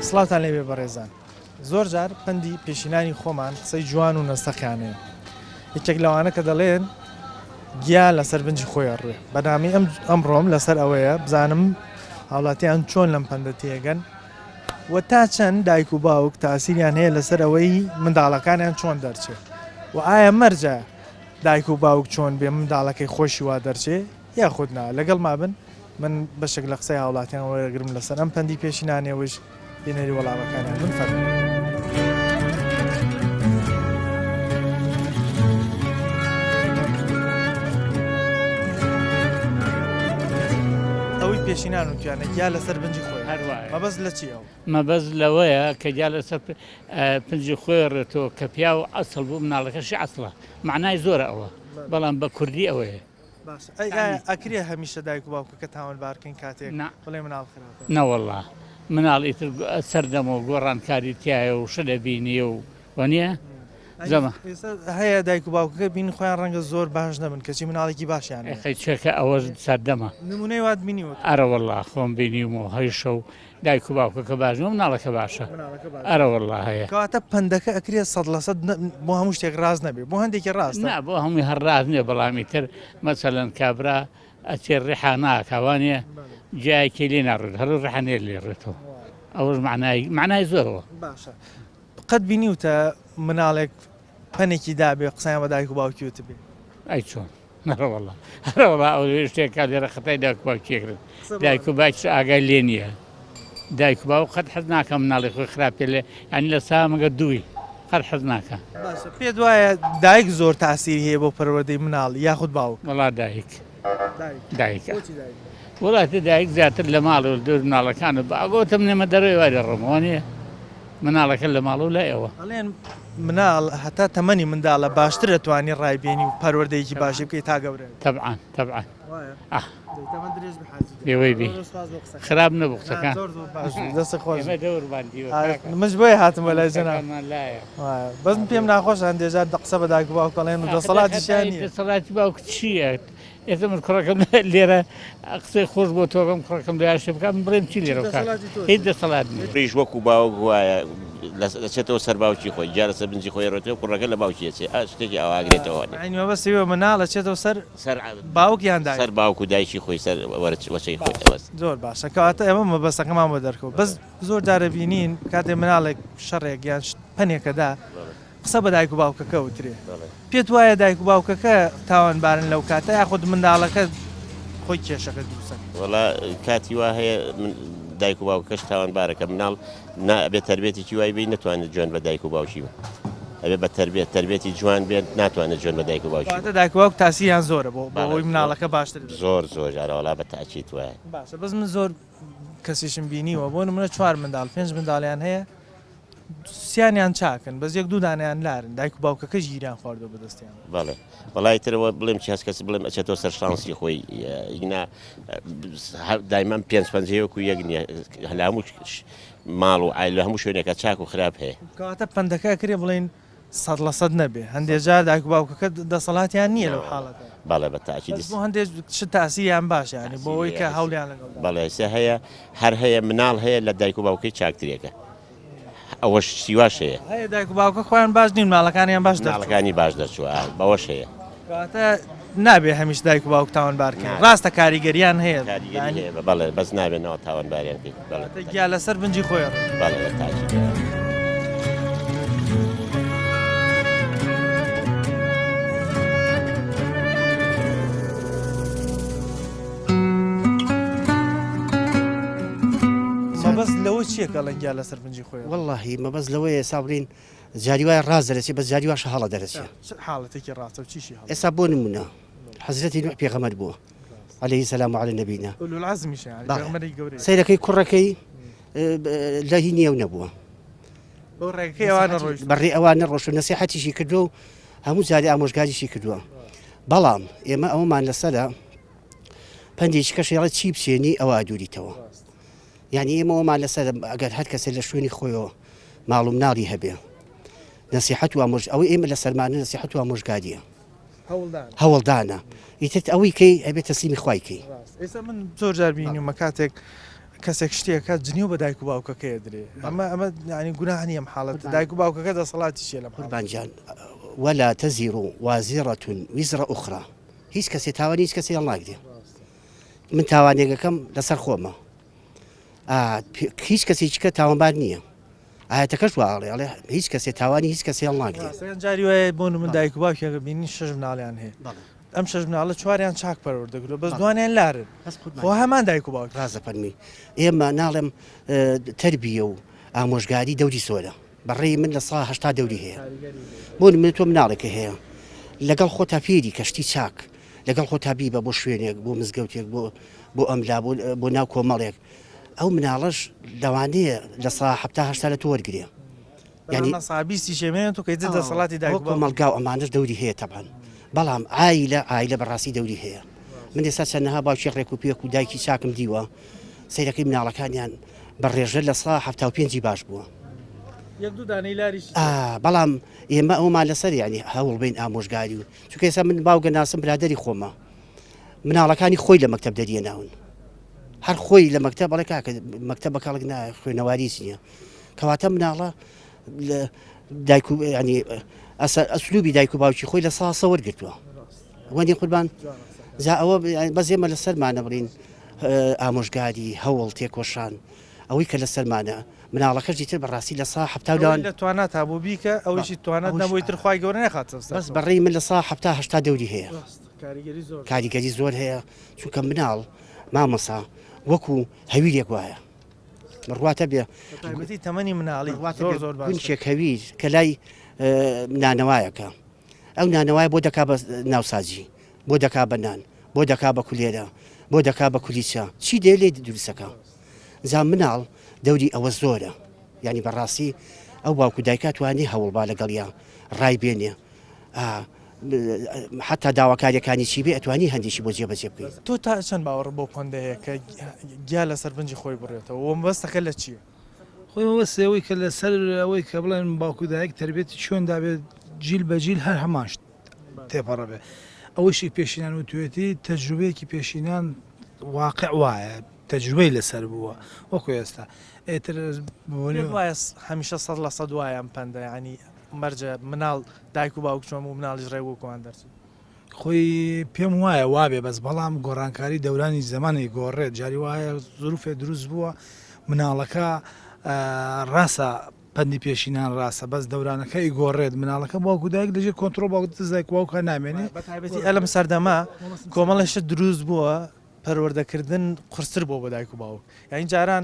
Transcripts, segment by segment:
سڵاوتان لێبێ بەڕێزان زۆر جار پەندی پێشینانی خۆمان قسەی جوان و نەستەقیانەیە یەکێک لەوانە کە دەڵێن گیا لەسەر بنجی خۆیان ڕوێ بەنامی ئەمڕۆم لەسەر ئەوەیە بزانم هاوڵاتیان چۆن لەم پەندە تێگەن و تا چەند دایک و باوک تاسیریان هەیە لەسەر ئەوەی منداڵەکانیان چۆن دەرچێت و ئایا مەرجە دایک و باوک چۆن بێ منداڵەکەی خۆشی وا دەرچێ یا خودنا لەگەڵ مابن من بەشێک لە قسەی هاوڵاتیان وەرەگرم لەسەر ئەم پەندی پێشینانێوش بینەری وەڵامەکانیان من فەرموو. ئەوەی پێشینان و توانە گیا لەسەر بنجی خۆی هەروایە مەبەست لە چیەوە؟ مەبەست لەوەیە کە گیا لەسەر پنجی خۆی ڕێتەوە کە پیا و ئەسڵ بوو مناڵەکەشی ئەسڵە معنای زۆرە ئەوە بەڵام بە کوردی ئەوەیە ئەکرێ هەمیشە دایک و باوکەکە تاوان بارکەین کاتێک بڵێ مناڵ خراپە نەوەڵڵا مناڵ ئیتر سەردەمەوە گۆڕانکاری تایە و شەدە بینی و وەنیە زەمە هەیە دایک و باوکەکە بین خۆیان ڕەنگە زۆر باش نەبن کەچی مناڵێکی باشیان خەی چێکە ئەوە سەردەمە نمونەی وات بینیوە ئەرەوەڵڵا خۆم بینیومەوە هەیشە و دایک و باوکەکە باشە مناڵەکە باشە ئەرەوەڵڵا هەیە کەواتە پەندەکە ئەکرێت 100% بۆ هەموو شتێک ڕاست نەبێ بۆ هەندێکی ڕاست نا بۆ هەمووی هەر ڕاست نییە بەڵامی تر مەسەلەن کابرا ئەچێ ڕێحا ناکەوانە جایکی لێ ناڕێت هەرو ڕێحانێر لێ ڕێتەوە ئەوەش معنای زۆرەوە باشە قەت بینیوتە مناڵێک پەنێکی دابێ قسەیان بە دایک و باوکیوت بێ ئەی چۆن نەڕەوەڵڵا هەرەوەڵا ئەو شتێکا لێرە خەتای دایک و باوکیەکرێت دایک و باوک ئاگای لێ نییە دایک و باوک قەت حەز ناکەم مناڵی خۆی خراپێ لێ ینی لە سامەگە دووی قەت حەز ناکە پێت وایە دایک زۆر تاسیری هەیە بۆ پەروەردەی مناڵ یاخود باوک وەڵا دایکە وڵاتی دایک زیاتر لە ماڵ و دوور مناڵەکانە باگۆتم نێمە دەروی وای دەڕۆمەوە نیە مناڵەکە لە ماڵ و لایەوە ئەڵێن مناڵ هەتا تەمەنی منداڵە باشتر دەتوانانی ڕایبێنی و پەروەردەیەکی باشی بکەی تا گەورە تەبعان لێوەی بی خراپ نەبوو قسەکان دەستی خۆش دەورباندیوە مش بۆیە هاتمە لای جەناب بەس پێم ناخۆش هەندێجار قسە بە دایک و باوک دەڵێن و دەسەڵاتیشیان نییە دەسەڵاتی باوک چییە ئێستا من کوڕەکەم لێرە قسەی خۆش بۆ تۆکەم کوڕەکەم لایشە بکەم بڵێم چی لێرە بکات هیچ دەسەڵات نییە ڕیژ وەکو باوک وایە دەچێتەوە سەر باوکی خۆی جارە سەر بنجی خۆی ڕێتەوە کوڕەکە لە باوکی چێ شتێکی ئاواگرێتەوە بەسیوە مناڵە چێتەوە سەر باوکیان سەر باوک و دایکی خۆی سەر وەچەی خۆی ئەوەست زۆر باشە کەواتە ئێمە مەبەستەکەمان بۆ دەرکەوت بەس زۆر جارە بینین کاتێ مناڵێک شەڕێک یان پەنێکەدا قسە بە دایک و باوکەکە وترێ پێت وایە دایک و باوکەکە تاوانبارن لەو کاتە یاخود منداڵەکە خۆی کێشەکە دووسن وەڵا کاتی وا هەیە دایک و باوکەش تاوانبارەکە مناڵ نابێت تربێتێکی وای بی نتوانێت جوێن بە دایک و باوکی بێت ئەبێ بە تربێتی جوان بێت ناتوانێت جوێن بە دایک و باوکی دایک و باوک تاسییان زۆرە بۆ بۆی مناڵەکە باشتر زۆر جارەوەڵا بە تاچیت وایە باشە بەس من زۆر کەسیشم بینیوە بۆ نمونە 4 منداڵ 5 منداڵیان هەیە سییانیان چاکن بەس یەک دوو دانیان لارن دایک و باوکەکە ژیریان خواردەوە بەدەستیان بەڵێ وەڵای ترەوە بڵێم چی هەست کەس بڵێم ئەچێتەوە سەر شانسی خۆی ئینا دایمان 5 یەک نییە لە هەموو ماڵ و ئایل لە هەموو شوێنێکە چاک و خراپ هەیە کەواتە پەندەکە کرێ بڵێن 100% نەبێ هەندێک جار دایک و باوکەکە دەسەڵاتیان نییە لەو حاڵەکە بەڵێ بە تاکی بۆ هەندێک تاسییان باشە ینی بۆ ئەوەی کە هەولیان لەگەڵ بەڵێ سێ هەیە هەر هەیە مناڵ هەیە لە دایک و باوکەی چاکترێکە ئەوەش سیواش هەیە هەیە دایک و باوکە خۆیان باش نین ماڵەکانیان باش ناڵەکانی باش دەچوە بەوەش هەیە کەواتە نابێ هەمیش دایک و باوک تاوانبارکەن ڕاستە کاریگەریان هەیە بەڵێ بەس نابێنەوە تاوانباریان گیا لەسەر بنجی خۆیان بەڵێ بە تاکی بەس لەوە چییە کە لەنگیا لەسەر بنجی خۆیان واللهی مەبەست لەوەیە سابرین جاری وای ڕاز دەرەچێ بە جاری واشە هەڵە دەرەچێت حاڵەتێکی ڕاستە و چیشی ئێستا بۆ نمونە حەزرەتی نوح پێغەمبەر بووە عليه السلام على نبينا سەیرەکەی کوڕەکەی لە هی نییە و نەبووە بەڕێ ئەوانە ڕۆژ و نەسیحەتیشی کردووە و هەموو جاری ئامۆژگاریشی کردووە بەڵام ئێمە ئەوەمان لەسەرە پەندێکی کەشێڵە چی بچێنی ئەوە دووریتەوە یعنی ئێمەوەمان لەسەر ئەگەر هەر کەسێک لە شوێنی خۆیەوە ماڵ و مناڵی هەبێ نەسیحەت و ئەوەی ئێمە لە سەرمانە نەسیحەت و ئامۆژگاریە هەوڵدانە ئیتر ئەوەی کەی ئەبێت تەسلیمی خوای کەی ئێستا من زۆر جار بینیومە کاتێک کەسێک شتێکە جنیو بە دایک و باوکەکەی درێ ئەمە ینی گوناح نییە حاڵەت دایک و باوکەکە دەسەڵاتی شێ لە قوربانجان ولا تزر وازرة وزر أخرى هیچ کەسێ تاوانی هیچ کەسی هەڵناگرێ من تاوانێگەکەم لەسەر خۆمە هیچ کەسێکیکە تاوانبار نییە ئاەتەکەش واڵێ هیچ کەسێ تاوانی هیچ کەسی هەڵناگرێت جاری وایە بۆ من دایک و باوکێکە بینی 6 مناڵیان هەیە ئەم 6 مناڵە چواریان چاک پەروەردەگرێت بەس دوانیان لارن خۆ هەمان دایک و باوک ڕازە فەرمی ئێمە ناڵێم تربیە و ئامۆژگاری دەوری سۆرە بەڕێی من لە سا هەشتا دەوری هەیە بۆ من تۆ مناڵێکە هەیە لەگەڵ خۆتا فێری کەشتی چاک لەگەڵ خۆتا بیبە بۆ شوێنێک بۆ مزگەوتێک بۆ ئەملا بۆ ناو کۆمەڵێک ئەو مناڵەش لەوانەیە لە سا هەفتا هەشتا لە تۆ وەرگێ ینی سابیستی شێمێن تۆ کەی دەسەڵاتی دایک و مەڵگا و ئەمانش دەوری هەیە تەبان بەڵام ئایلە بەڕاستی دەوری هەیە من ئێستا چەندەها باوکی ڕێک و پێک و دایکی چاکم دیوە سەیرەکەی مناڵەکانیان بە ڕێژە لە سا هەفتا و پێنجی باش بووە بەڵام ئێمە ئەومان لەسەر ینی هەوڵ بین ئامۆژگاری و چونکە ئێستا من باوگە ناسم برادری خۆمە مناڵەکانی خۆی لە مەکتەب دەریە ناون هەر خۆی لە مەکتەب بەڵێ کاکە مەکتەب بە کاڵک خوێنەواریس نییە کەواتە مناڵە دایک و ینی ئەسلوبی دایک و باوکی خۆی لە ساسە وەرگرتووە وەندی قوربان جا ئەوە بەس ئێمە لە سەرمانە بڵین ئامۆژگاری هەوڵ تێکۆشان ئەوەی کە لە سەرمانە مناڵەکەش دیتر بەڕاستی لە سا هەفتاوان لە توانات هەبوو بیکە ئەوەشی توانات نەبووی ترخوای گەورە نەخاتە بەس بەڕێی من لە سا هەفتا هەشتا دەوری هەیە کاریگەری زۆر هەیە چونکە مناڵ مامەسا وەکو هەویرێک وایە ڕواتە بێ تەمەنی مناڵی گونچێک هەویر کە لای نانەوایەکە ئەو نانەوای بۆ دەکا بە ناوسازی بۆ دەکا بە نان بۆ دەکا بە کولێرە بۆ دەکا بە کولیچە چی دێ لێ دروستەکە زا مناڵ دەوری ئەوە زۆرە ینی بەڕاستی ئەو باوکو دایکات توانێ هەوڵبا لەگەڵیان ڕای بێنێ حتا داواکاریەکانی چی بێ ئەتوانی هەندێکی بۆ جێبەجێ بکەیت تۆ تا چەند باوەڕ بۆ پۆندەیە کە گیا لە سەربنجی خۆی بڕێتەوە وە مەبەستەکە لە چییە؟ خۆی وەسەوەی کە لەسەر ئەوەی کە بڵێن باوکو دایک تربێتی چۆن دابێت جیل بە جیل هەر هەماشت تێپەڕە بێ ئەوەشی پێشینان و توێتی تەجروبەیەکی پێشینان واقع وایە تەجروبەی لەسەر بووە وەکو ئێستا ئێتر وایە هەمیشە 100% وایە ئەم پەندە ینی مەرجە مناڵ دایک و باوک چۆم و مناڵیش ڕێوەکوان دەرچێت خۆی پێم وایە وابێ بەس بەڵام گۆڕانکاری دەورانی زمانی گۆڕێت جاری وایە زروفێ دروست بووە مناڵەکە ڕاستە پەندی پێشینان ڕاستە بەس دەورانەکەی گۆڕێت مناڵەکە باوکو دایک دەژێت کۆنتترۆل باوکدایک واوکە نامێنێ بەتایبەتی ئەلم سەردەما کۆمەڵەشە دروست بووە پەروەردەکردن قورستر بۆ بە دایک و باوک یعنی جاران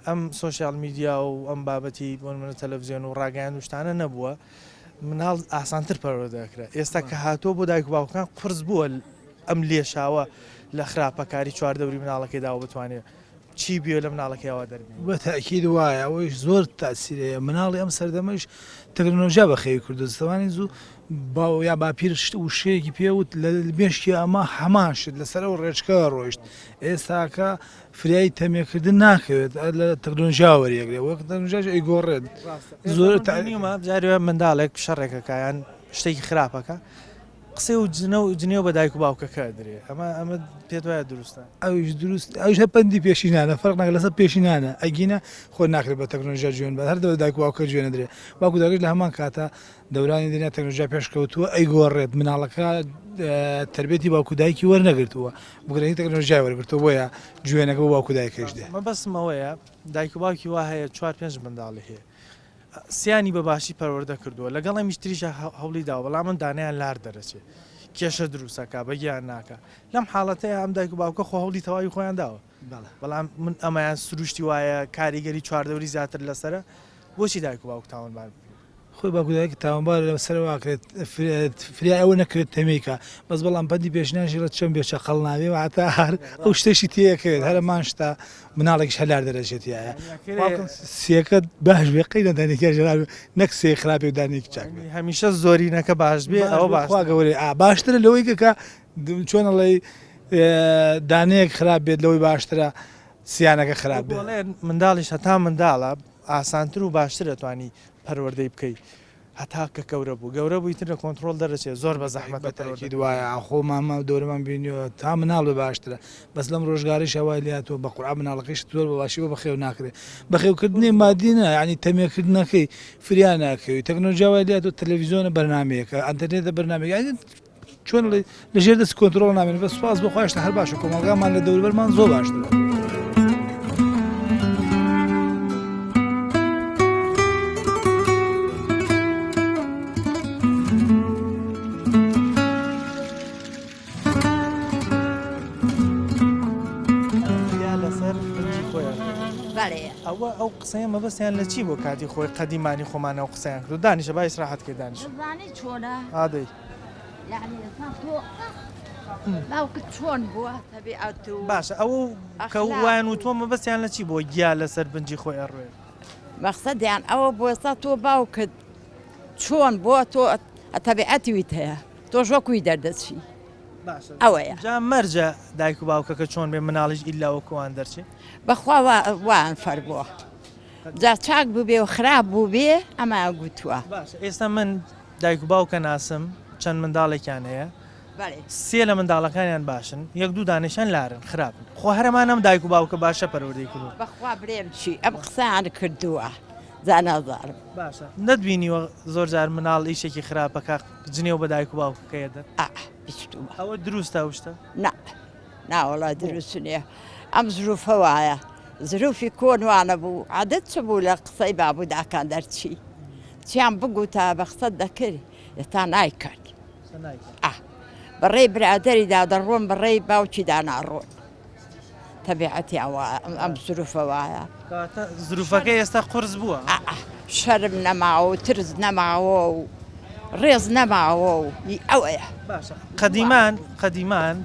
ئەم سۆشیال میدیا و ئەم بابەتی بۆ منە تەلەڤیزیۆن و ڕاگەیان وشتانە نەبووە مناڵ ئاسانتر پەروەردەکرا ئێستا کە هاتۆ بۆ دایک و باوکان قورس بووە ئەم لێشاوە لە خراپەکاری چواردەوری مناڵەکەیداوە بتوانێت چی بێ لە مناڵەکەیەوە دەربێت بە تاکید وایە ئەوەیش زۆر تاسیرەیە مناڵی ئەم سەردەمەش تەکنۆلۆژیا بەخێوی کوردستانی زوو باو یا باپیر وشەیەکی پێوت لە بێشکی ئەمە هەماشت لەسەر ئەو ڕێچکە ڕۆیشت ئێستاکە فریایی تەمێکردن ناکەوێت لە تەکنۆلۆژیا وەریەگرێ وەک تەکنۆلۆژیاش ئەیگۆڕێت زۆر تالیمە جارێ منداڵێک شەڕێکەکەیان شتێکی خراپەکە قسەی و جنە و جنێو بە دایک و باوکەکە درێ ئەمە پێت وایە دروستە ئەوش دروست ئەوش هە پەندی پێشینانە فەرق ناکە لەسەر پێشینانە ئەگینە خۆ ناکرێت بە تەکنۆلۆژیا جوێن بە هەر دەوە دایک و باوکە جوێنە درێ باوکو دایک لە هەمان کاتە دەورانی دنیا تەکنۆلۆژیا پێشکەوتووە ئەیگۆڕێت مناڵەکە تربێتی باوکو دایکی وەرنەگرتووە بگرێتی تەکنۆلۆژیای وەرگرتووە بۆیە جوێنەکە بۆ باوکو دایکەش دێ مە بەسمەوەیە دایک و باوکی وا هەیە 4-5 منداڵی هەیە سیانی بە باشی پەروەردە کردووە لەگەڵ ئەمیش تریشە هەوڵی داوە بەڵام من دانیان لار دەرەچێت کێشە دروستەکە بەگیان ناکە لەم حاڵەتەیە ئەم دایک و باوکە خۆ هەوڵی تەواوی خۆیان داوە بەڵام من ئەمایان سروشتی وایە کاریگەری چواردەوری زیاتر لەسرە بۆچی دایک و باوک تاوانبار خۆی باکودایکی تاوانبار لەسەر واکرێت فریا ئەوە نەکرێت تەمێکە بەس بەڵام پەندی پێشنیانشی لە چەند بێچە قەڵ ناوێ و هەتا هەر ئەو شتێکی تێکەوێت هەرە ماشتا مناڵێکیش هەلار دەرەچێتیایە سیەکە باش بێ قەی دەدانێکی ژێرا نەک سێ خراپێ و دانێکی چاک هەمیشە زۆرینەکە باش بێ ئەوە باشگەورێ باشترە لەوەی کە چۆنەڵی دانەیەک خراپ بێت لەوەی باشترە سییانەکە خراپ بێت منداڵیش هەتا منداڵە ئاسانتر و باشتر دەتوانی پەروەردەی بکەیت هەتا کە گەورە بووی تر لە کۆنتترۆل دەرەچێت زۆر بە زەحمەت بەتاکی دوایە خۆ مامە دەورەمان بینیەوە تا مناڵ بە باشترە بەس لەم ڕۆژگاری شەوای لاتەوە بە قورعا مناڵەکەیش زۆر بە باشی بە بەخێو ناکرێت بەخێوکردنی مادینە ینی تەمێکردنەکەی فریان ناکەوی تەکنۆلۆژیاوای لاتەوە تەلەڤیزیۆنە بەرنمەیەەکە ئەتەرنێتە بەرنمەیە چۆن لەژێر دەست کۆنتترۆل نامێن بە سوپاس بخواشتە هەر باشە کۆمەلگامان لە دەوروبەرمان زۆر باشترە. ئەو قسەیە مەبەستیان لە چی بۆ کاتی خۆی قەدیمانی خۆمانە و قسەیان کرد و دانیشە با ئیسراحەت کرد دانیش ئادەی باوکت چۆن بووە تەبیعەت و باشە ئەو کە وایان و تۆ مەبەستیان لە چی بۆ گیا لەسەر بنجی خۆی ئەڕوێ مەقسەدیان ئەوە بۆستا تۆ باوکت چۆن بۆ تۆ تەبیعەتی ویت هەیە تۆ ژۆکوی دەردەچی ئەوەیە جا مەرجە دایک و باوکەکە چۆن بێ مناڵیش ئیلاوەکوان دەرچێت بەخوا وان فەر بووە جا چاک بوو بێ و خراپ بوو بێ ئەمە گوتووە ئێستا من دایک و باوکە ناسم چەند منداڵێکیان هەیە سێ لە منداڵەکانیان باشن یەک دوو دانیشان لارن خراپن خۆ هەرمانم دایک و باوکە باشە پەروەردەی کردو بەخوا برێم چی ئەم قسەیان کردووە زانازارم باشە نەتبینیوە زۆر جار مناڵ ئیشێکی خراپەکە جنێو بە دایک و باوکەکەیەدە ئەوە دروستە شتە ناوەڵا دروست نییە ئەم زروفە وایە زروفی کۆنوانە بوو عادەت چ بوو لە قسەی بابووداکان دەرچی چیان بگو تا بە قسەت دەکرد تا نایکرد بەڕێی برادەریدا دەڕۆن بەڕێی باوکیدا ناڕۆن تەبیعەتی ئەم زروفە وایە زروفەکە ئێستا قورس بووە شەرم نەماوە و ترس نەماوە و ڕێز نەماوە و ئەوەیە قەدیمان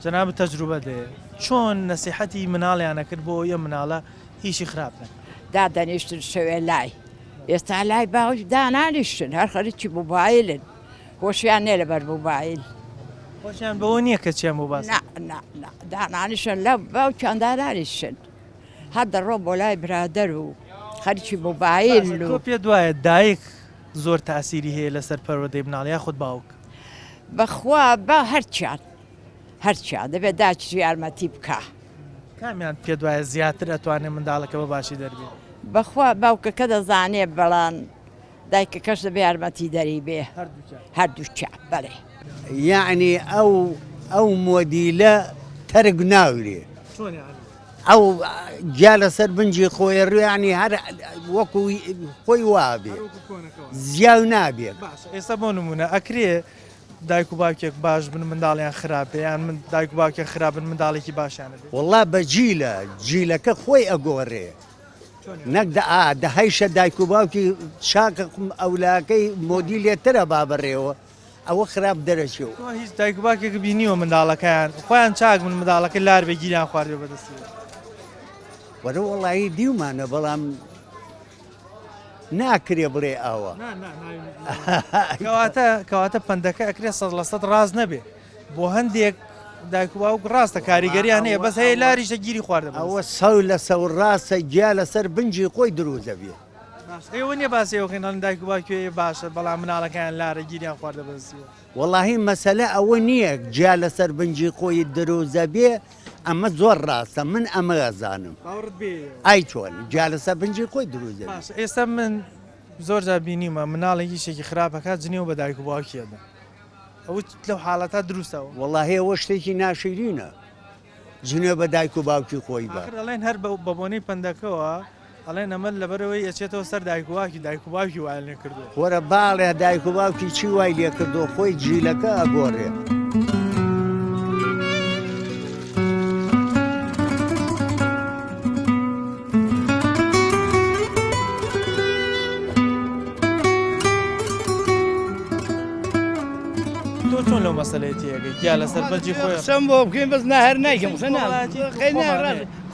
جەناب تەجروبە دێ چۆن نەسیحەتی مناڵیانە کرد بۆ یە مناڵە هیچی خراپە دادەنیشتن شەوێ لای ئێستا لای باوش دانانیشتن هەر خەریکی موبایلن خۆشیان نێ لەبەر موبایل خۆشیان بەوە نییە کە چێم بوو باس دانانیشن لە باوکیان دانانیشن هەر دەڕۆ بۆ لای برادەر و خەریکی موبایل و پێ دوایە دایک زۆر تاسیری هەیە لەسەر پەروەردەی مناڵیا خودت باوک بەخوا بە هەرچیان دەبێت داچی یارمەتی بکە کامیان پێ دوایە زیاتر ئەتوانێت منداڵەکە بە باشی دەربێت بەخوا باوکەکە دەزانێ بەڵام دایکەکەش دەبێ یارمەتی دەری بێ هەردووچیان بەڵێ یعنی ئەو مۆدیلە تەرگ ناوێ ئەو گیا لەسەر بنجی خۆی ڕوێنی هەر وەکو خۆی وابێ زیاو نابێت ئێستا بۆ نمونە ئەکرێ دایک و باوکێک باش بن منداڵیان خراپێ یان من دایک و باوکێک خراپن منداڵێکی باشیانە وەڵا بە جیلەکە خۆی ئەگۆڕێ نەک دەهەیشە دایک و باوکی چاکە ئەولاکەی مۆدیلێترە بابڕێەوە ئەوە خراپ دەرەچێەوە هیچ دایک و باوکێک بینیوە منداڵەکەیان خۆیان چاک من منداڵەکە لار بەگیریان خواردێ بەدەستی وەرە وەڵایی دیومانە بەڵام ناکرێ بڵێ ئەوە کەواتە پندەکە ئەکرێ 100% ڕاز نەبێ بۆ هەندێک دایک و باوک ڕاستە کاریگەریان هەیە بەس هەیە لاریشە گیری خواردە ئەوە سەو لە سەو ڕاستە گیا لەسەر بنجی خۆی دروست دەبێت ئێوە نیە باسیەوەکەین دایک و باوکێ باشە بەڵام مناڵەکەیان لارە گیریان خواردە بەدەستیوە وەڵاهی مەسەلە ئەوە نییە گیا لەسەر بنجی خۆی دروست دەبێ ئەمە زۆر ڕاستە من ئەمە ئەزانم ئای چۆن گیا لەسەر بنجی خۆی دروست دەبێت ئێستا من زۆر جار بینیمە مناڵێکی شێکی خراپەکە جنێو بە دایک و باوکیەدا ئەو لەو حاڵەتە دروستەوە وەڵاهی ئەوە شتێکی ناشرینە جنێو بە دایک و باوکی خۆی بە ئەڵێن هەر بە بۆنەی پندەکەەوە ئەڵێن ئەمە لەبەرەوەی ئەچێتەوە سەر دایک و باوکی وایل لێ کردو وەرە باڵێ دایک و باوکی چی وای لێ کردو خۆی جیلەکە ئەگۆڕێ چۆن لەو مەسەلەیەتیەکەی گیا لەسەر بەرجی خۆی سم بۆ بکەین بەس ناهێر نایکەم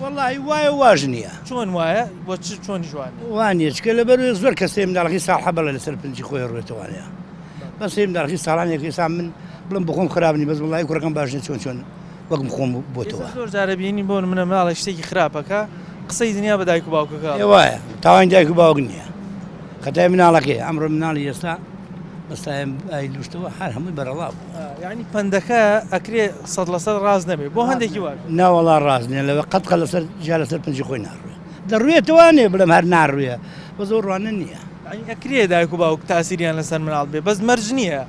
وەڵی وایە واژ نییە چۆن وایە بۆ چۆنی جوان وانە چکە لەبەر زۆر کەسێ منداڵی ساڵ حەبەڵە لەسەر پنجی خۆی ڕێتوانەیە بەس منداڵی ساڵانێک ئێستا من بڵم بخۆم خراپنی بەس وڵی کوڕەکەم باش نیە چۆن وەکم خۆم بۆتەوە زۆر جارە بینی بۆ منە مناڵی شتێکی خراپەکە قسەی دنیا بە دایک و باوکەکە وایە تاوان دایک و باوک نییە خەتای مناڵەکەی ئەمڕۆ مناڵی ئێستا بەستایم لوشتەوە هەر هەمووی بەرەڵاو یعنی پندەکە ئەکرێ 100% ڕاز نەبێ بۆ هەندێکی وار ناوەڵا ڕاست نیە لەوە قەتقە لەسەر جا لەسەر پنجی خۆی ناڕوێ دەڕوێتەوانێ بڵم هەر ناڕوێ بە زۆر ڕوانە نییە ئەکرێ دایک و باوک تاسیریان لەسەر مناڵ بێ بەس مەرج نییە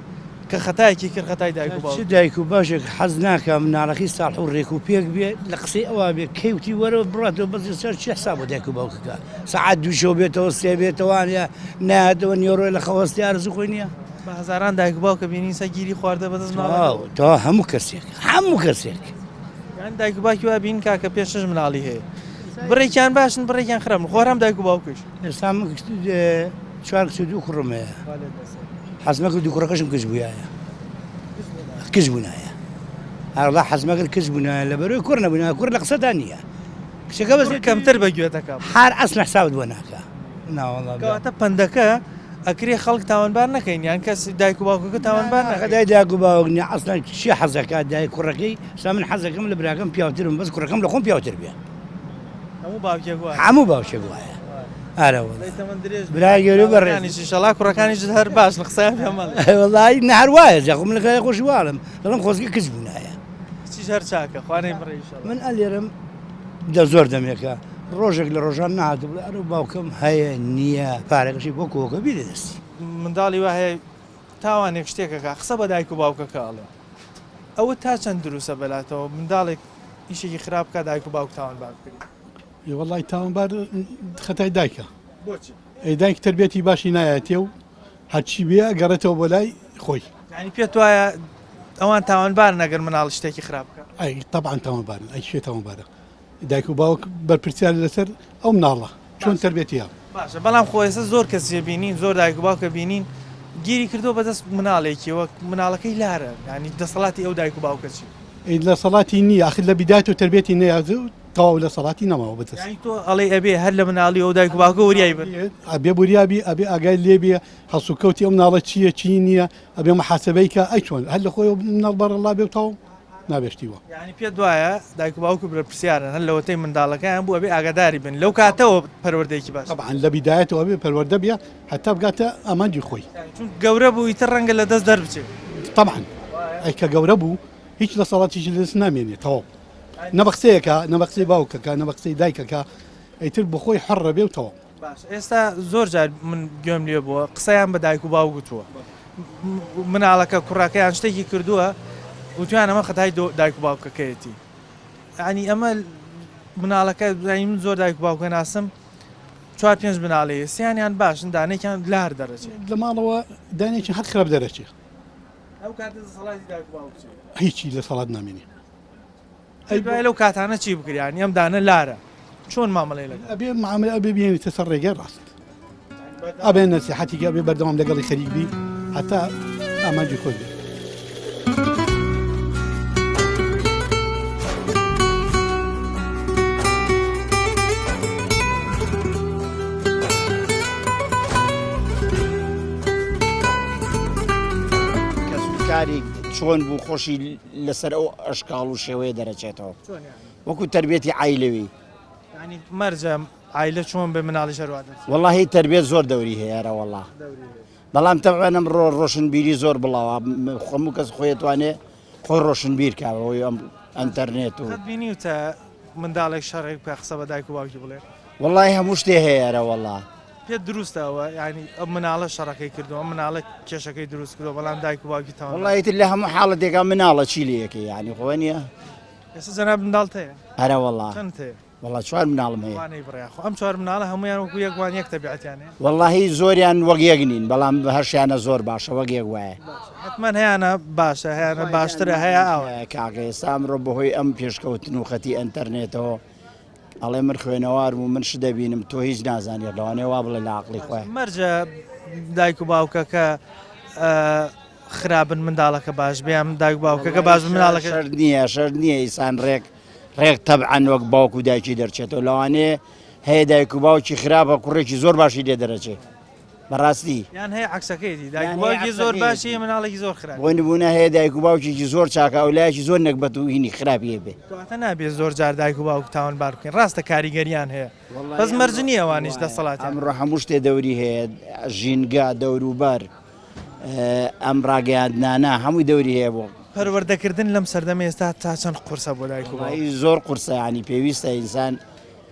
کە خەتایەکی کرد خەتای دایک و باوک چ دایک و باشێک حەز ناکە مناڵەکەی ساڵح و ڕێک و پێک بێ لە قسەی ئەوە بێ کەوتی وەرە بڕاتەوە بەزی سەر چی حساب بۆ دایک و باوکەکە سەعات دووشەو بێتەوە سێ بێتەوانە نایەتەوە نیۆڕۆی لە خەوەستی ئارزوو خۆی نییە بە هەزاران دایک و باوکە بینین سە گیری خواردە بەدەست تا هەموو کەسێک یان دایک و باوکی وا بین کاکە پێشش مناڵی هەیە بڕێکیان باشن بڕێکیان خراپن خۆرام دایک و باوکش ئێستا چوار کچ و دوو کوڕم هەیە حەزمەکە دوو کوڕەکەشم کچ بوویایە کچ بوونایە هەرڵا حەزمەکە کچ بوونایە لە بەرەوەی کوڕ نەبوونایە کوڕ لە قسەدا نییە کچەکە بەس کەمتر بەگوێتەکە هەر ئەسنە حسابت بۆ ناکە کەواتە پندەکە ئەکرێ خەڵک تاوانبار نەکەین یان کەس دایک و باوکەکە تاوانبار نەکەی دای دایک و باوک نییە ئەسڵان چی حەزەکە دایک کوڕەکەی سا من حەزەکەم لە براکەم پیاوترم بەس کوڕەکەم لە خۆم پیاوتر بێ هەموو باوکێک وایە ئارەوە برای گەورە بەڕێنیشی شەڵا کوڕەکانیش هەر باش لە قسەیان پێمەڵ وڵی نهار وایە جاخم لەکە خۆشیواڵم دەڵم خۆزگە کچ بوونایە چیش هەر چاکە خوانەی بڕێ من ئەلێرم دە زۆر دەمێکە ڕۆژێک لە ڕۆژان نهات بڵێ ئەرە باوکەم هەیە نییە پارێکشی بۆ کۆکە بیدەدەستی منداڵی وا هەیە تاوانێک شتێکەکە قسە بە دایک و باوکەکەڵێ ئەوە تا چەند دروسە بەلاتەوە منداڵێک ئیشێکی خراپکە دایک و باوک تاوانبار کرد وڵی تاوانبار خەتای دایکە ئەی دایک تربێتی باشی نایەتێ و هەرچی بێ گەڕێتەوە بۆ لای خۆی ینی پێت وایە ئەوان تاوانبار نەگەر مناڵ شتێکی خراپکە ئەی طبعاً تاوانبارن ئەی شوێ تاوانبارە دایک و باوک بەرپرسیار لەسەر ئەو مناڵە چۆن تربێتیە باشە بەڵام خۆێستا زۆر کەسێ بینین زۆر دایک و باوکە بینین گیری کردو بەدەست مناڵێکی وەک مناڵەکەی لارە ینی دەسەڵاتی ئەو دایک و باوکەچی لە سەڵاتی نییە ئاخر لە بیدات و تربێتی نەیازە و تەواو لە سەڵاتی نەماوە بەدەست تۆ ئەڵێ ئەبێ هەر لە مناڵی ئەو دایک و باوکە وریای بن ئەبێ بوریابی ئەبێ ئاگای لێبێ هەسوکەوتی ئەو مناڵە چییە چی نییە ئەبێ مەحاسبەی کە ئەی چۆن هەر لە خۆی مناڵ بەڕەڵا بێ و تاو نابێشتیوە ینی پێت وایە دایک و باوک بەرپرسیارن هەر لەوەتەی منداڵەکەیان بوو ئەبێ ئاگاداری بن لەو کاتەوە پەروەردەیەکی باش طبعاً لە بیدایەتەوە بێ پەروەردە بێ هەتا بگاتە ئامانجی خۆی چون گەورە بوو ئیتر ڕەنگە لە دەست دەربچێت طبعاً ئەی کە گەورە بوو هیچ لە سەڵاتیشی لەدەست نامێنێت تەواو نەبەخسەیەکە نەبەخسەی باوکەکە نەبەخسەی دایکەکە ئەیتر بخۆی حڕە بێ و تەواو باش ئێستا زۆر جار من گوێم لێ بووە قسەیان بە دایک و باوک گوتووە مناڵەکە کوڕەکەیان شتێکی کردووە وتیان ئەمە خەتای دایک و باوکەکەیەتی ینی ئەمە مناڵەکە من زۆر دایک و باوکە ناسم 4-5 مناڵەیە سییانیان باشن دانێکیان لار دەرەچێت لە ماڵەوە دانێکی هەر خراپ دەرەچێت ئەو کاتە سەڵاتی دایک و باوک هیچی لە سەڵات نامێنێ ئەی لەو کاتانە چی بکریانی ئەم دانە لارە چۆن مامەڵی لەگە ئەبێ معاملە ئەبێ بێنێتە سەر ڕێگەی ڕاست ئەبێ نەسیحەتێکی ئەبێ بەردەوام لەگەڵی خەریک بی هەتا ئامانجی خۆی بێت کاری چۆن بوو خۆشی لەسەر ئەو ئەشکاڵ و شێوەیە دەرەچێتەوە وەکو تربێتی عیلەوی ینی مەرجە عیلە چۆن بە مناڵی شەروادە وەڵاهی تربێت زۆر دەوری هەیەرە وەڵا بەڵام تەبعەنم ڕۆشنبیری زۆر بڵاوە هەموو کەس خۆیتوانێ خۆی ڕۆشنبیر کاوەوەی ئەم ئەنتەرنێت و بینی وتە منداڵێک شەڕێک پێ قسە بە دایک و باوکی بڵێ وەڵی هەموو شتێ هەیەرە وەڵا پێت دروستەوە ینی ئەم مناڵە شەڕەکەی کردو مناڵە کێشەکەی دروست کردو بەڵام دایک و باوکی تاوان وڵایتر لە هەموو حاڵەتێکا مناڵە چی لەکەی ینی خۆ نییە ئێستا جەناب منداڵ هەیە هەرە وەڵا چەند هەیە وەڵا چوار مناڵم هەیە ئەم چوار مناڵە هەمویان وەکو یەکوان یەک تەبیعەتیانێ وەڵاهی زۆریان وەک یەک نین بەڵام هەرشیانە زۆر باشە وەک یەک وایە حتمما هەیەە باشە هەیەە باشترە هەیە ئەوە کاکە ئێستا ئەمڕۆ بەهۆی ئەم پێشکەوتن و خەتی ئەنتەرنێتەوە ئەڵێ من خوێنەوار و من ش دەبینم تۆ هیچ نازانێت لەوانێ وا بڵێ لە عقلی خۆی مەرجە دایک و باوکەکە خراپن منداڵەکە باش بێم دایک باوکەکە باش مناڵەکە شەر نییە شەر نییە ئیسان ڕێک تەبعەن وەک باوک و دایکی دەرچێتەوە لەوانێ هەیە دایک و باوکی خراپە کوڕێکی زۆر باشی لێ دەرەچێت بەڕاستی یان هەیە عکسەکەیتی یان دایکباوکی هەیە زۆر عکسەکەیەتی. باشی مناڵێکی زۆر خراپ بۆ نمونە هەیە دایک و باوکێکی زۆر چاکە ئەولایەکی زۆر نەکبەت و هینی خراپیە بێ کەواتە نابێت زۆر جار دایک و باوک تاوانبار بکەین ڕاستە کاریگەریان هەیە بەس مەرج نییە ئەوانیش دەسەڵاتیان ئەمڕۆ هەموو شتێ دەوری هەیە ژینگا دەوروبەر ئەم ڕاگەیاندانە هەمووی دەوری هەیە بۆ پەروەردەکردن لەم سەردەمە ئێستا تا چەند قورسە بۆ دایک و باوک وڵی زۆر قورسە ینی پێویستە ئینسان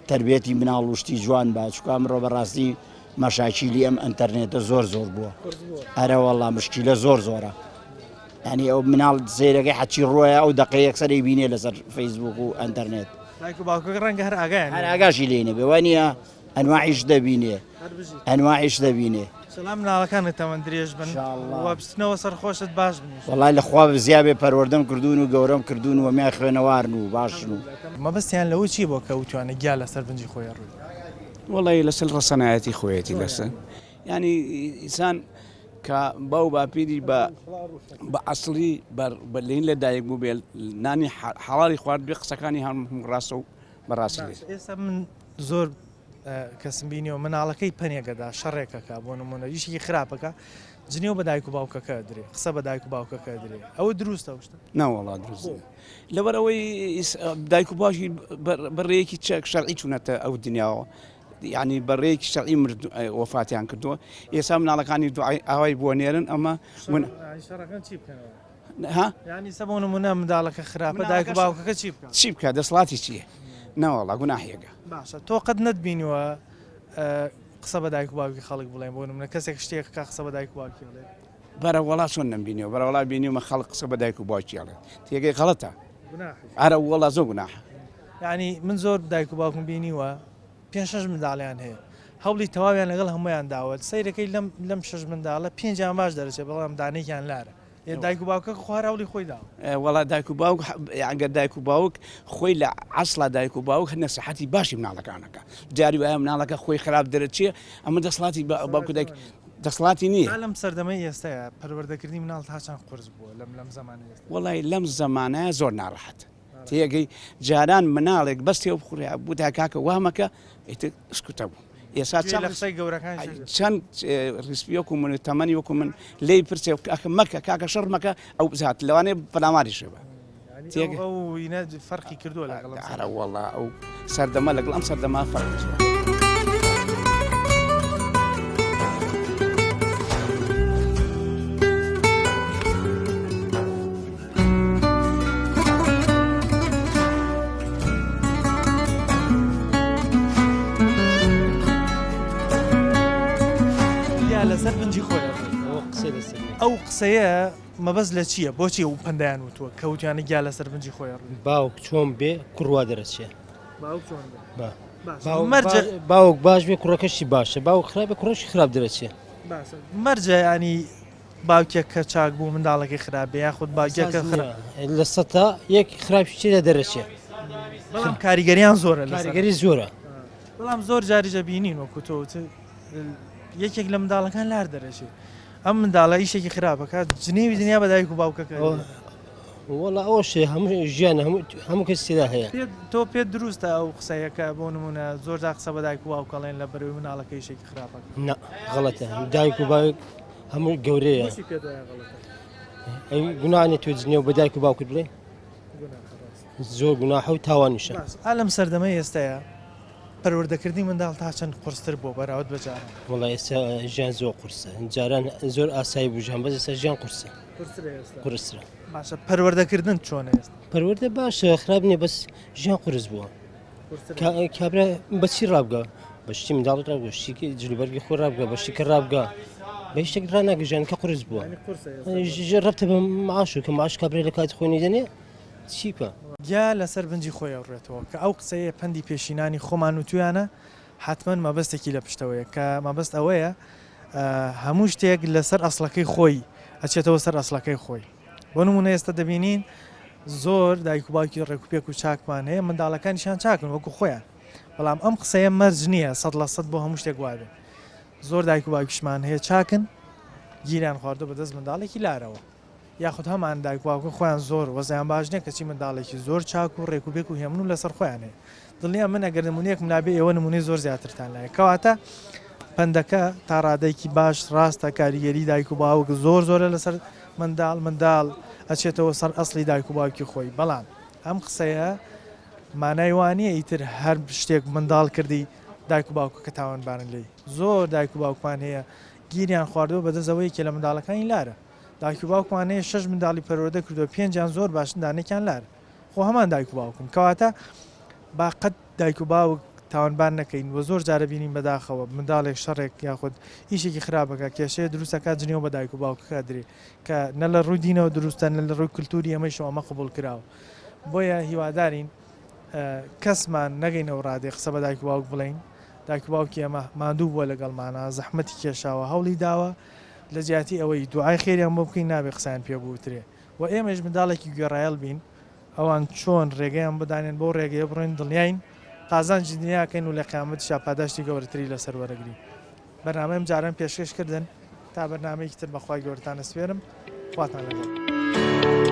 تربێتی مناڵ وشتی جوان با چکە ئەمڕۆ بەڕاستی مەشاکیلی ئەم ئەنتەرنێتە زۆر بووە ئەرە وەڵام مشکیلە زۆر زۆرە ینی ئەو مناڵ زێرەکەی حەچی ڕۆیە ئەو دقی یەکسەری بینێ لەسەر فەیسبوک و ئەنتەرنێت دایک و باوکەکە ڕەنگە هەر ئاگایان هەر ئاگاشی لێنە بێوانە ئەنواعیش دەبینێ ئەنواعیش دەبینێ سلام مناڵەکانت تەمەند درێژ بن وە بستنەوە سەرخۆشت باش بنیش وڵای لەخوا زیابێ پەروەردەم کردوون و گەورەم کردوون و میان خوێنەوارن و باشن و مەبەستیان لەوە چی بۆ کە وتوانە گیا لەسەر بنجی خۆی ڕووی وڵی لەسەر ڕسەنایەتی خۆیەتی لەسەر ینی ئینسان کە باو باپیری بە عەسڵی لین لە دایک بوو بێ نانی حەڵالی خوارد بێ قسەکانی هەموو ڕاستە و بەڕاستی لێت ئێستا من زۆر کەسم بینیەوە مناڵەکەی پەنێگەدا شەڕێکەکە بۆ نمونە یشتێکی خراپەکە جنێو بە دایک و باوکەکە درێ قسە بە دایک و باوکەکە درێ ئەوە دروستە شتە ناوەڵا دروست لەبەرەوەی دایک و باشی بەڕێیەکی چەک شەرعی چوونەتە ئەو دنیاوە یعنی بەڕێیەکی شەرعی مرد وەفاتیان کردووە ئێستا مناڵەکانی دوعای ئاوای بۆ نێرن ئەمە شەڕەکان چی بکەنەوە ها ینی سە بۆ نمونە منداڵەکە خراپە دایک و باوکەکە چی بکەن چی بکە دەسڵاتی چییە ناوەڵا گوناحیەکە باشە تۆ قەت نەتبینیوە قسە بە دایک و باوکی خەڵک بڵێن بۆ نمونە کەسێک شتێک کا قسە بە دایک و باوکی بڵێ بەرە وڵا چۆن نمبینیەوە بەرە وڵا بینیومە خەڵک قسە بە دایک و باوکیڵێ تێگەی غەڵەتە ئارە وڵا زۆر گوناح ینی من زۆر دایک و باوکم بینیوە 5-6 منداڵیان هەیە هەوڵی تەواویان لەگەڵ هەمویان داوت سیرەکەی لەم 6 منداڵە 5 باش دەرەچێت بەڵام دانێکیان لارە دایک و باوکە خوار هەوڵی خۆی داوە وڵا دایک و باوک ئەگەر دایک و باوک خۆی لە عەسڵا دایک و باوک نەسیحەتی باشی مناڵەکانەکە جاری وایە مناڵەکە خۆی خراپ دەرەچێ ئەمە دەسڵاتی باوک دایک دەسڵاتی نییە لەم سەردەمەی ئێستاە پەروەردەکردنی مناڵ تا چەند قورس بووە لەم زمانە وڵی لەم زمانایە زۆر ناڕەحەت تێگەی جاران مناڵێک بەستێ بخورێ بوو تا کاکە وامەکە سکوتە بوو ئێستا چەند ریسپی وەکو من تەمەنی وەکو من لی پرسێ مەکە کاکە شەڕ مەکە ئەو بزات لەوانێ پەلاماری شێبە فەرقی کردووە وڵا ئەو سەردەمە لەگەڵ ئەم سەردەما فەرق لەسەر بنجی خۆی ئەو قسەیە مەبەست لە چییە بۆچی و پندیان وتووە کەوتیانە گیا لەسەر بنجی خۆی باوک چۆن بێ کوڕوا دەرەچێ باوک باش بێ کوڕەکەشی باشە باوک خراپە کوڕەشی خراپ دەرەچێ مەرجە ینی باوکێک کە چاک بوو منداڵەکەی خراپێ یاخود باوکێکە لە سەتا یەک خراپی چێ دەرەچێ بەڵام کاریگەریان زۆرە کاریگەری زۆرە بەڵام زۆر جاریجە بینین وەکو تۆ یەکێک لە منداڵەکان لار دەرەچێت ئەم منداڵە ئیشێکی خراپەکە جنێوی دنیا بە دایک و باوکەکە وڵا ئەوە شێ هەموو ژیان هەموو کەس تێدا هەیە تۆ پێت دروستە ئەو قسەیەکە بۆ نمونە زۆر دا قسە بە دایک و باوکەڵێن لە بەروی مناڵەکە ئیشێکی خراپەکە نا غەڵەتە دایک و باوک هەموو گەورەیە ئەی گوناحانێت تۆ جنێو بە دایک و باوکت بڵێ زۆر گوناحە و تاوانیشە ئالەم سەردەمەی ئێستاە پەروەردەکردنی منداڵ تا چەند قورستر بۆ بەراورد بەجاران وڵای ئێستا ژیان زۆر قورسە جاران زۆر ئاسایی بوو ژیان بەس ئێستا ژیان قورسە قورسرە باشە پەروەردەکردن چۆنە ئێستا پەروەردە باشە خراپ نییە بەس ژیان قورس بووە کابرا بەچی ڕابگا بەشتی منداڵ ڕابگە شتێکی جلوبەرگی خۆ ڕابگە بەشتێکە ڕابگا بە شتێک ڕناگە ژیانەکە قورس بووە ڕەبتە بە معاش و کە معاش کابرا لە کاتی خۆی دەنێ چی بکە گیا لەسەر بنجی خۆی ڕێتەوە کە ئەو قسەیە پەندی پێشینانی خۆمان و تویانە حتمما مەبەستێکی لە پشتەوەیە کە مەبەست ئەوەیە هەموو شتێک لەسەر ئەسڵەکەی خۆی ئەچێتەوە سەر ئەسڵەکەی خۆی بۆ نمونە ئێستا دەبینین زۆر دایک و باوکی ڕێکوپێک و چاکمان هەیە منداڵەکانیشان چاکن وەکو خۆیان بەڵام ئەم قسەیە مەرج نییە 100% بۆ هەموو شتێک وابێ زۆر دایک و باوکیشمان هەیە چاکن گیریان خواردە بەدەست منداڵێکی لارەوە یاخود هەمان دایک و باوکە خۆیان زۆر وەزیان باش نییە کەچی منداڵێکی زۆر چاک و ڕێکوپێک و هێمن و لەسەر خۆیان هەیە دڵنییا من ئەگەر نمونەیەک منابێ ئێوە نمونەی زۆر زیاترتان لایە کەواتە پندەکە تا ڕادێکی باش ڕاستە کاریگەری دایک و باوک زۆر زۆرە لەسەر منداڵ ئەچێتەوە سەر ئەسڵی دایک و باوکی خۆی بەڵام ئەم قسەیە مانای وانە ئیتر هەر شتێک منداڵ کردی دایک و باوکە کە تاوانبارن لێی زۆر دایک و باوکمان هەیە گیریان خواردەوە بەدەستەوەیکە لە منداڵەکانی لارە دایک و باوکمان هەیە 6 منداڵی پەروەردە کردو 5 زۆر باشن دانێکیان لارە خۆ هەمان دایک و باوکم کەواتە باقەت دایک و باوک تاوانبار نەکەین وە زۆر جارە بینین بەداخەوە منداڵێک شەڕێک یاخود ئیشێکی خراپەکە کێشەیە دروستەکە جنێەوە بە دایک و باوکەکە درێ کە نە لە ڕووی دینەوە دروستە نە لە ڕووی کللتوری ئەمەشەوە ئەمە قبول کراوە بۆیە هیوادارین کەسمان نەگەینەوە ڕادێ قسە بە دایک و باوک بڵین دایک و باوکی ئەمە ماندوو بووە لەگەڵمانە زەحمەتی کێشاوە هەوڵی داوە لە جیاتی ئەوەی دوعای خێریان بۆ بکەین نابێ قسەیان پێ بوترێ و ئێمەش منداڵێکی گوێڕایەڵ بین ئەوان چۆن ڕێگەیان بدانێن بۆ ڕێگەیە بڕۆین دڵنیاین قازانجی دنیاکەین و لە قیامەتیشا پاداشتی گەورەتری لەسەر وەرەگرین بەرنامەم جاران پێشکەشکردن تا بەرنامەیەکی تر بەخوای گەورەتان ئەسپێرم خواتان لەگەڵ